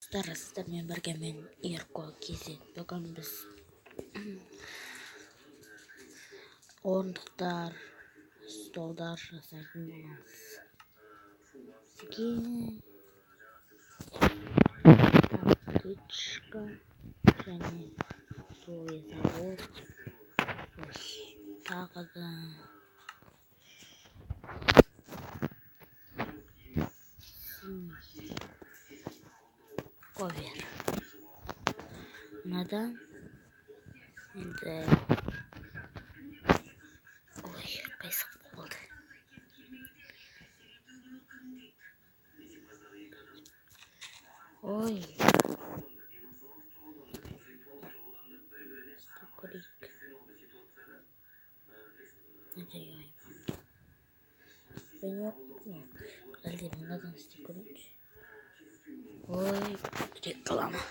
Sizlerмен бірге мен Ерко Кезет. Бүгін біз орындықтар, столдар жасайтын боламыз. Сізге табличка және той завод, тағы да ковер. Мынадан енді қайсық болды. Көрейік. Әлде мынадан істеп көрейікші. Реклама.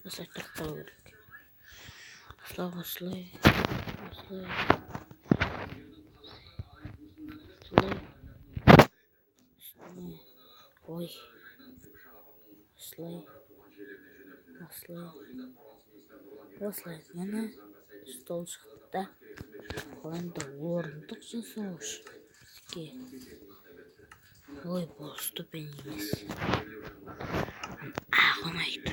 Осылай тұрып қалу керек. Осылай. Осылай. Мына стол шықты. Қалайында орындық жасауыш. Бізге. Бұл ступень емес. Қонайды.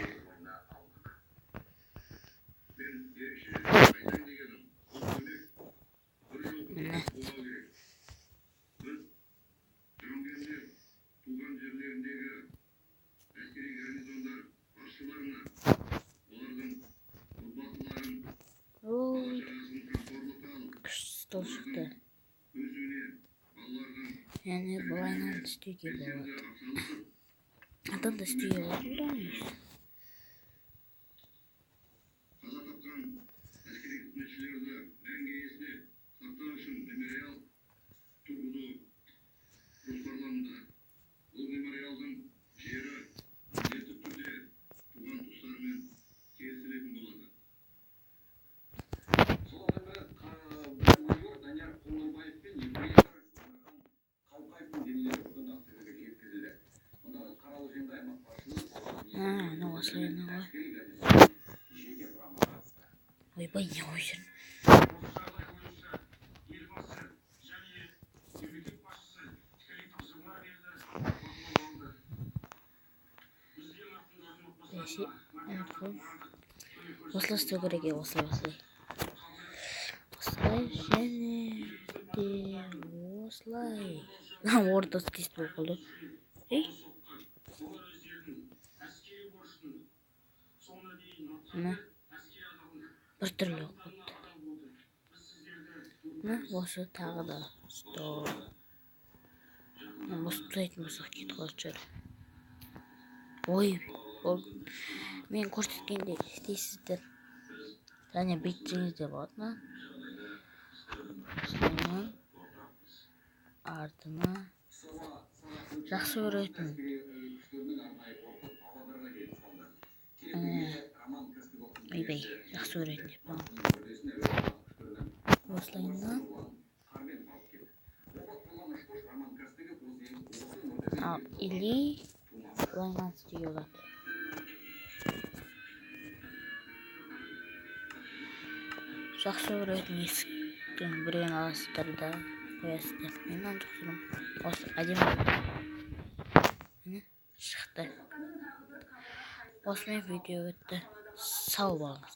Міне. Стол шықты. Яғни бұлайнан істеуге болады. Адан да істеуге болады. Осылай. Ойбай, не ойшын. Осылай істеу керек, осылай. Және де осылай. Ортасы тиіс болып қалды. Бір түрлі оқыды. Осы тағы да стол. Осы тұтайтын болсақ кет қалып. Мен көрсеткенде істейсіздер. Және бүйтсеңіз де болады. Артыма жақсы көретін. Ойбай, жақсы көретін деп. Осылайынан. Или бұлайнан істеуге болады. Жақсы көретін есіктен бірген аласыздар да қоясыздар. Мен анжық жүрім. Осы әдемі. Шықты. Осымен видео өтті. Сау болыңыз.